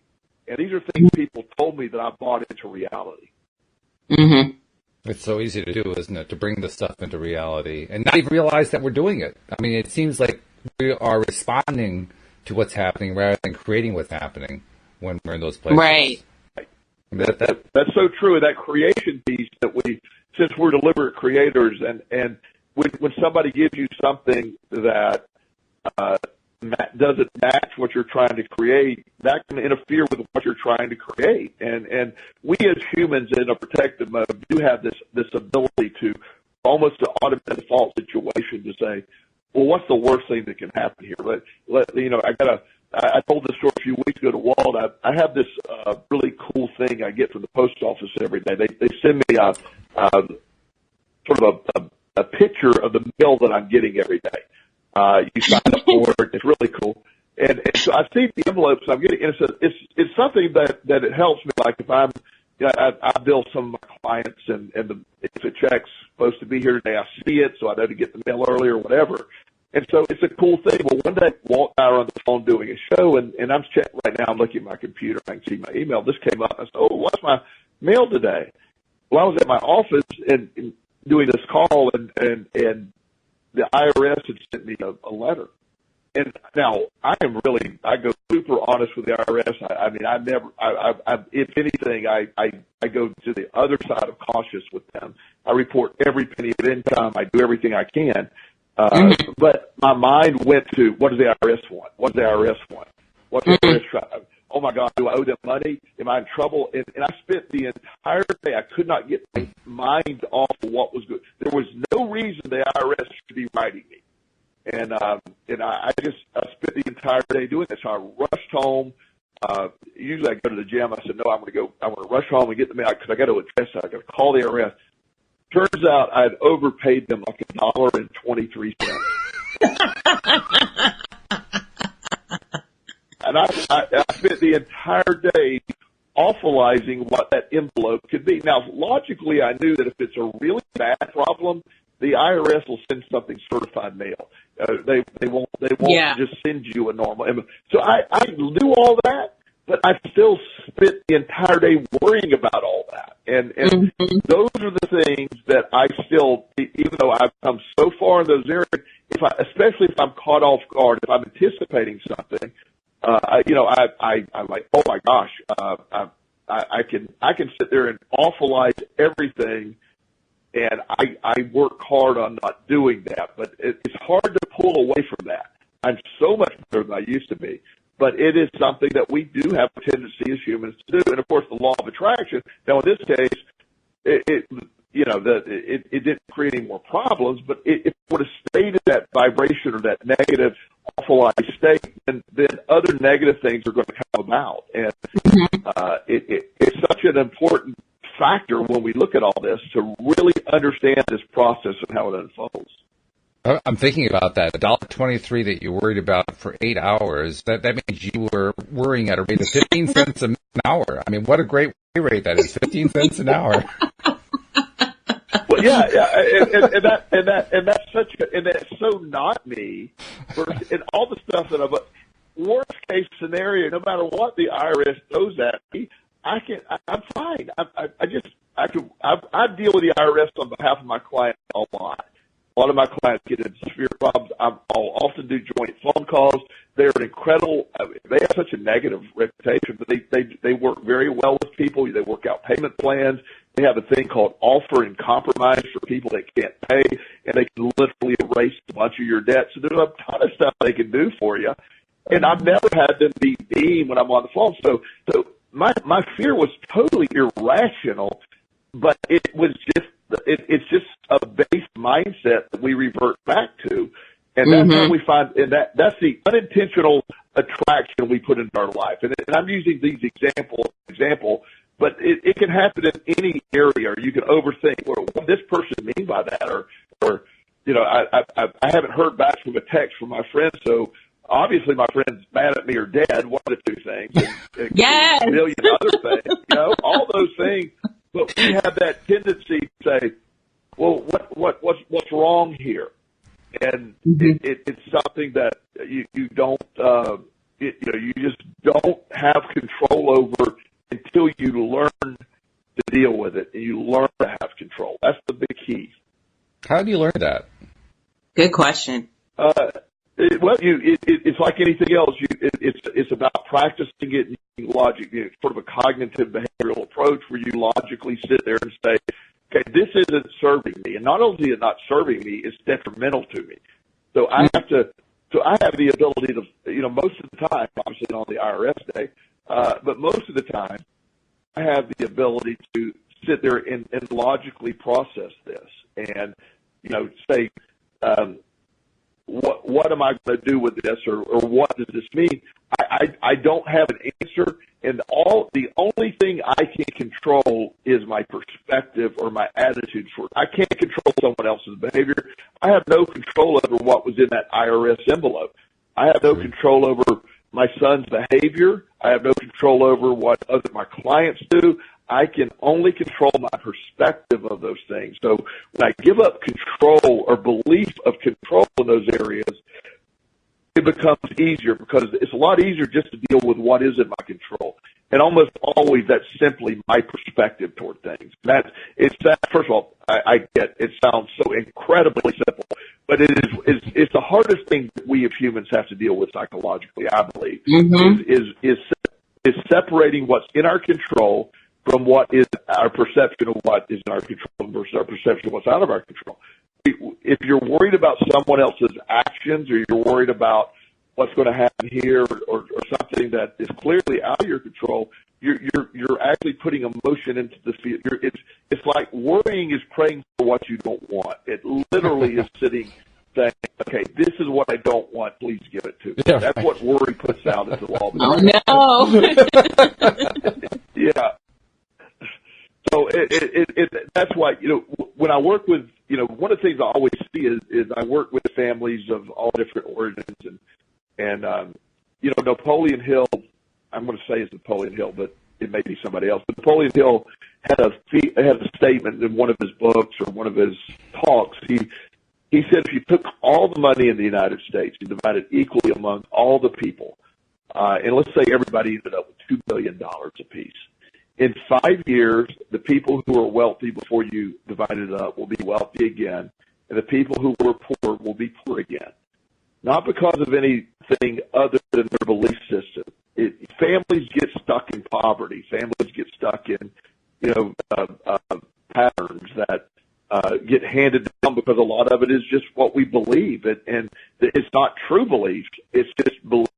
And these are things people told me that I brought into reality. Mm-hmm. It's so easy to do, isn't it? To bring this stuff into reality and not even realize that we're doing it. I mean, it seems like we are responding to what's happening rather than creating what's happening when we're in those places. Right. That's so true. That creation piece that since we're deliberate creators, and when somebody gives you something that doesn't match what you're trying to create, that can interfere with what you're trying to create. And we as humans in a protective mode do have this ability to almost to automatic default situation to say, well, what's the worst thing that can happen here? I told this story a few weeks ago to Walt. I have this really cool thing I get from the post office every day. They send me a picture of the mail that I'm getting every day. You sign up for it. It's really cool. And so I see the envelopes I'm getting, and it's something that it helps me. Like if I bill some of my clients, and if the check's supposed to be here today, I see it, so I know to get the mail early or whatever. And so it's a cool thing. Well, one day Walt and I are on the phone doing a show, and I'm checking right now. I'm looking at my computer. I can see my email. This came up. I said, "Oh, what's my mail today?" Well, I was at my office and doing this call, and the IRS had sent me a letter. And now I go super honest with the IRS. If anything, I go to the other side of cautious with them. I report every penny of income. I do everything I can. But my mind went to, what does the IRS want? What does the IRS want? What's the IRS trying? Oh my God, do I owe them money? Am I in trouble? And I spent the entire day, I could not get my mind off of what was good. There was no reason the IRS should be writing me. And I spent the entire day doing this. So I rushed home. Usually I go to the gym. I said, no, I want to rush home and get the mail because I got to address it. I got to call the IRS. Turns out I'd overpaid them like $1.23. And I spent the entire day awfulizing what that envelope could be. Now, logically, I knew that if it's a really bad problem, the IRS will send something certified mail. They won't just send you a normal envelope. So I knew all that, but I still spent the entire day worrying about all that. And those are the things that I still, even though I've come so far in those areas, especially if I'm caught off guard, if I'm anticipating something, I'm like, oh my gosh, I can sit there and awfulize everything, and I work hard on not doing that. But it's hard to pull away from that. I'm so much better than I used to be. But it is something that we do have a tendency as humans to do. And, of course, the law of attraction. Now, in this case, it didn't create any more problems, but it would have stayed in that vibration or that negative, awfulized state, and then other negative things are going to come about. And it's such an important factor when we look at all this to really understand this process and how it unfolds. I'm thinking about that. $1.23 that you worried about for 8 hours, that means you were worrying at a rate of 15 cents an hour. I mean, what a great rate that is, 15 cents an hour. Well, yeah, and that's so not me. And all the stuff that worst case scenario, no matter what the IRS throws at me, I'm fine. I deal with the IRS on behalf of my clients a lot. A lot of my clients get into severe problems. I'll often do joint phone calls. They're an incredible. They have such a negative reputation, but they work very well with people. They work out payment plans. They have a thing called offer and compromise for people that can't pay, and they can literally erase a bunch of your debt. So there's a ton of stuff they can do for you. And I've never had them be mean when I'm on the phone. So my fear was totally irrational, but it was just. It's just a base mindset that we revert back to, and that's how we find, and that's the unintentional attraction we put into our life. And I'm using these example, but it can happen in any area. Or you can overthink, well, what does this person mean by that? Or I haven't heard back from a text from my friend, so obviously my friend's mad at me or dead. One of the two things, and a million other things, all those things. But we have that tendency to say, well, what's wrong here? And it's something that you don't, you just don't have control over until you learn to deal with it and you learn to have control. That's the big key. How do you learn that? Good question. It's like anything else. It's about practicing it and using logic, sort of a cognitive behavioral approach where you logically sit there and say, okay, this isn't serving me. And not only is it not serving me, it's detrimental to me. So I have the ability to, most of the time, obviously not on the IRS day, but most of the time, I have the ability to sit there and logically process this and, say, what am I going to do with this, or what does this mean? I don't have an answer, and the only thing I can control is my perspective or my attitude toward it. I can't control someone else's behavior. I have no control over what was in that IRS envelope. I have no control over my son's behavior. I have no control over what other my clients do. I can only control my perspective of those things. So when I give up control or belief of control in those areas, it becomes easier, because it's a lot easier just to deal with what is in my control. And almost always that's simply my perspective toward things. First of all, I get it sounds so incredibly simple, but it's the hardest thing that we as humans have to deal with psychologically, I believe, is separating what's in our control from what is our perception of what is in our control versus our perception of what's out of our control. If you're worried about someone else's actions, or you're worried about what's going to happen here, or something that is clearly out of your control, you're actually putting emotion into the field. It's like worrying is praying for what you don't want. It literally is sitting saying, okay, this is what I don't want, please give it to me. Yeah, that's what worry puts out as the law of attraction. No. Yeah. So that's why, when I work with, one of the things I always see is I work with families of all different origins, and Napoleon Hill, I'm going to say it's Napoleon Hill, but it may be somebody else. But Napoleon Hill had a statement in one of his books or one of his talks. He said if you took all the money in the United States, you divided equally among all the people, and let's say everybody ended up with $2 billion apiece. In 5 years, the people who were wealthy before you divided it up will be wealthy again, and the people who were poor will be poor again. Not because of anything other than their belief system. Families get stuck in poverty. Families get stuck in, patterns that get handed down because a lot of it is just what we believe, and it's not true beliefs. It's just beliefs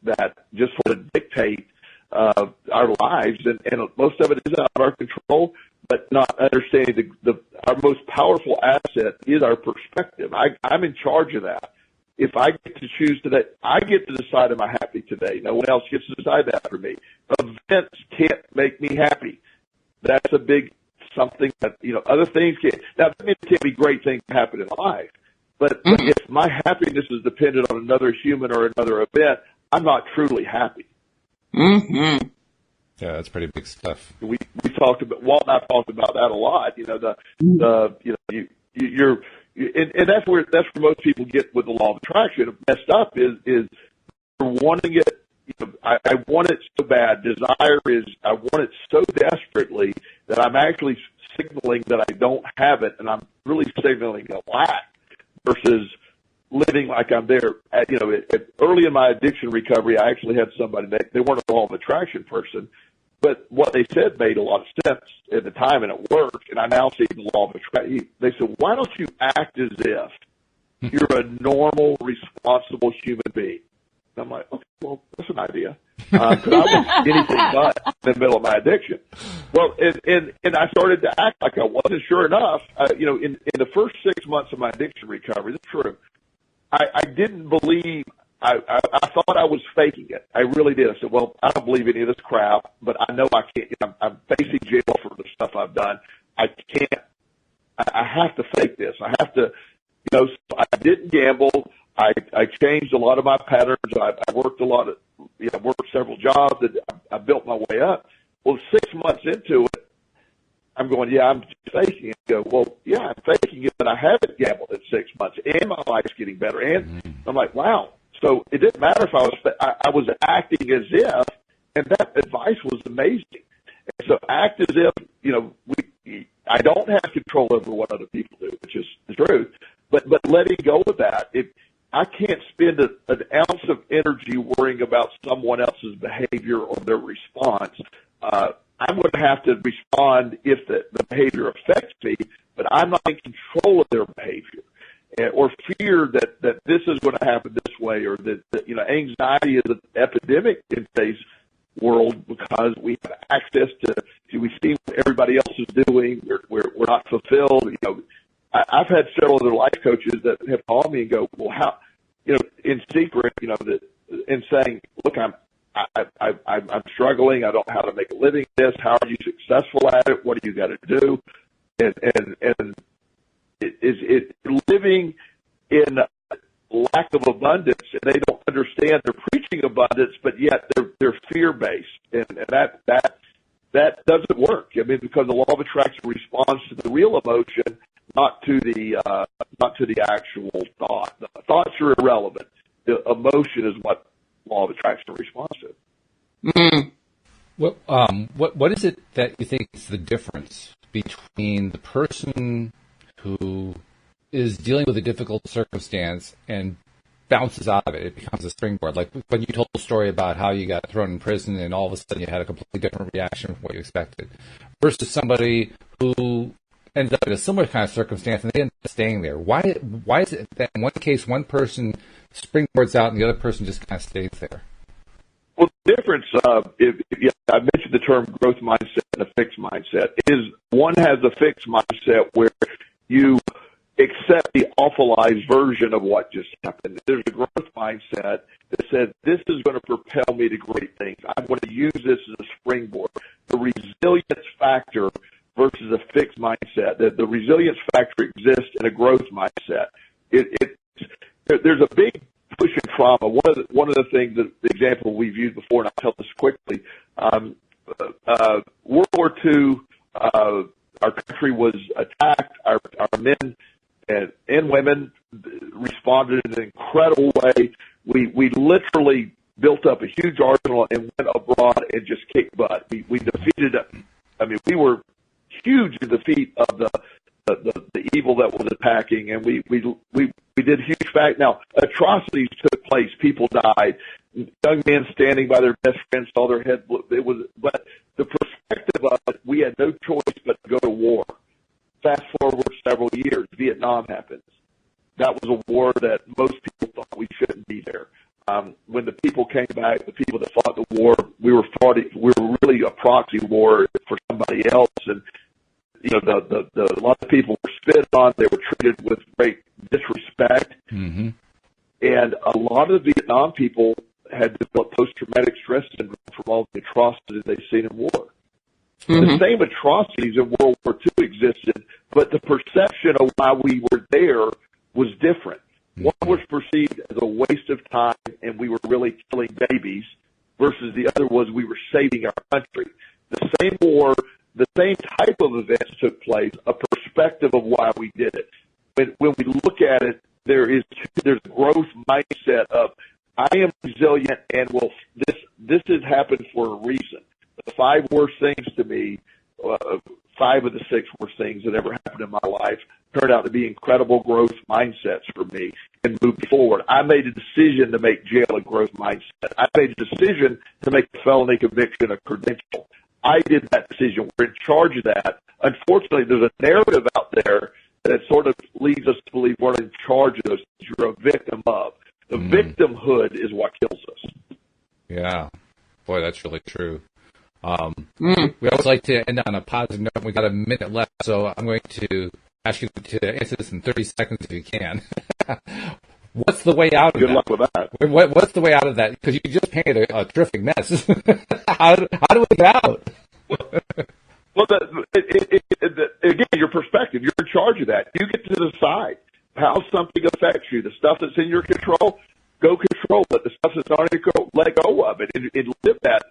that just sort of dictate our lives, and most of it is out of our control, but not understanding our most powerful asset is our perspective. I'm in charge of that. If I get to choose today, I get to decide am I happy today. No one else gets to decide that for me. Events can't make me happy. That's a big something that, other things can't. Now, it can't be great things that happen in life, but if my happiness is dependent on another human or another event, I'm not truly happy. Mm-hmm. Yeah, that's pretty big stuff. We talked about, Walt and I talked about that a lot. And that's where most people get with the law of attraction. Messed up is they're wanting it. I want it so bad. Desire is I want it so desperately that I'm actually signaling that I don't have it, and I'm really signaling a lack versus living like I'm there. Early in my addiction recovery, I actually had somebody that they weren't a law of attraction person, but what they said made a lot of sense at the time, and it worked. And I now see the law of attraction. They said, "Why don't you act as if you're a normal, responsible human being?" And I'm like, "Okay, well, that's an idea." Because I was anything but in the middle of my addiction. Well, and I started to act like I wasn't. Sure enough, in the first 6 months of my addiction recovery, that's true. I didn't believe, I thought I was faking it. I really did. I said, well, I don't believe any of this crap, but I know I can't, I'm facing jail for the stuff I've done. I have to fake this. I have to, so I didn't gamble. I changed a lot of my patterns. I worked a lot of, worked several jobs, and I built my way up. Well, 6 months into it, I'm going, yeah, I'm faking it. I go, well, yeah, I'm faking it, but I haven't gambled in 6 months, and my life's getting better. And I'm like, wow. So it didn't matter if I was acting as if, and that advice was amazing. And so act as if, I don't have control over what other people do, which is the truth. But letting go of that, I can't spend an ounce of energy worrying about someone else's behavior or their response. I'm going to have to respond if the behavior affects me, but I'm not in control of their behavior, or fear that this is going to happen this way, or that anxiety is an epidemic in today's world because we have access to we see what everybody else is doing. We're not fulfilled. I've had several other life coaches that have called me and go, well, how, in secret, and saying, look, I'm struggling. I don't know how to make a living at this. How are you successful at it? What do you got to do? And it living in lack of abundance, and they don't understand. They're preaching abundance, but yet they're fear based, and that doesn't work. I mean, because the law of attraction responds to the real emotion, not to the actual thought. The thoughts are irrelevant. The emotion is what law of attraction responds to. Mm-hmm. What is it that you think is the difference between the person who is dealing with a difficult circumstance and bounces out of it? It becomes a springboard. Like when you told the story about how you got thrown in prison and all of a sudden you had a completely different reaction from what you expected, versus somebody who ends up in a similar kind of circumstance and they end up staying there. Why is it that in one case one person springboards out and the other person just kind of stays there? Well, the difference, I mentioned the term growth mindset and a fixed mindset, is one has a fixed mindset where you accept the awfulized version of what just happened. There's a growth mindset that says, this is going to propel me to great things. I'm going to use this as a springboard. The resilience factor versus a fixed mindset. The resilience factor exists in a growth mindset. There's a big push in trauma. One of the things, the example we've used before, and I'll tell this quickly, World War II, our country was attacked. Our men and women responded in an incredible way. We literally built up a huge arsenal and went abroad and just kicked butt. We defeated it. I mean, we were huge in defeat of the evil that was attacking, and we did huge fact. Now, atrocities took place. People died. Young men standing by their best friends saw their head. But the perspective of it, we had no choice but to go to war. Fast forward several years, Vietnam happens. That was a war that most people thought we shouldn't be there. When the people came back, the people that fought the war, we were really a proxy war for somebody else, and a lot of people were spit on. They were treated with great disrespect, mm-hmm. And a lot of the Vietnam people had developed post-traumatic stress syndrome from all the atrocities they'd seen in war. Mm-hmm. The same atrocities in World War II existed, but the perception of why we were there was different. One was perceived as a waste of time, and we were really killing babies, versus the other was we were saving our country. The same war, the same type of events took place, a perspective of why we did it. When we look at it, there's a growth mindset of, I am resilient, and this has happened for a reason. The 5 worst things to me, 5 of the 6 worst things that ever happened in my life, turned out to be incredible growth mindsets for me and moved forward. I made a decision to make jail a growth mindset. I made a decision to make a felony conviction a credential. I did that decision. We're in charge of that. Unfortunately, there's a narrative out there that sort of leads us to believe we're in charge of those things. You're a victim of. The victimhood is what kills us. Yeah. Boy, that's really true. We always like to end on a positive note. We've got a minute left, so I'm going to ask you to answer this in 30 seconds if you can. What's the way out of that? Good luck with that. What's the way out of that? Because you just painted a terrific mess. How do we get out? Well, again, your perspective, you're in charge of that. You get to decide how something affects you. The stuff that's in your control, go control it. The stuff that's not in your control, let go of it and live that.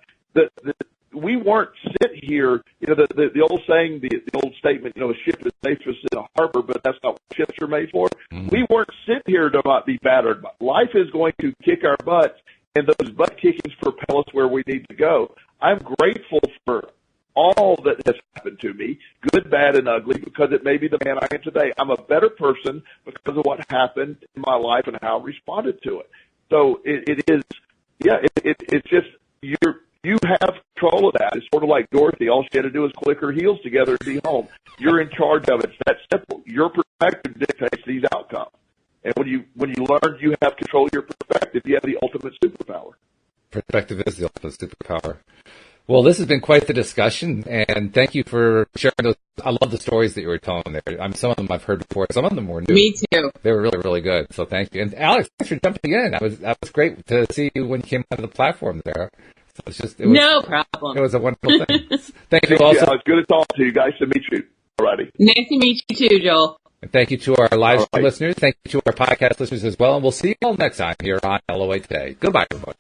We weren't sit here, the old saying, the old statement, a ship is safest in a harbor, but that's not what ships are made for. Mm-hmm. We weren't sit here to not be battered. Life is going to kick our butts, and those butt kickings propel us where we need to go. I'm grateful for all that has happened to me, good, bad, and ugly, because it made me the man I am today. I'm a better person because of what happened in my life and how I responded to it. So it's just you have control of that. It's sort of like Dorothy. All she had to do was click her heels together and be home. You're in charge of it. It's that simple. Your perspective dictates these outcomes. And when you learn you have control of your perspective, you have the ultimate superpower. Perspective is the ultimate superpower. Well, this has been quite the discussion, and thank you for sharing those. I love the stories that you were telling there. Some of them I've heard before. Some of them were new. Me too. They were really, really good. So thank you. And Alyx, thanks for jumping in. That was great to see you when you came onto the platform there. So no problem. It was a wonderful thing. Thank you also. Yeah, it's good to talk to you guys. To meet you. Alrighty. Nice to meet you too, Joel. And thank you to our live listeners. Thank you to our podcast listeners as well. And we'll see you all next time here on LOA Today. Goodbye, everybody.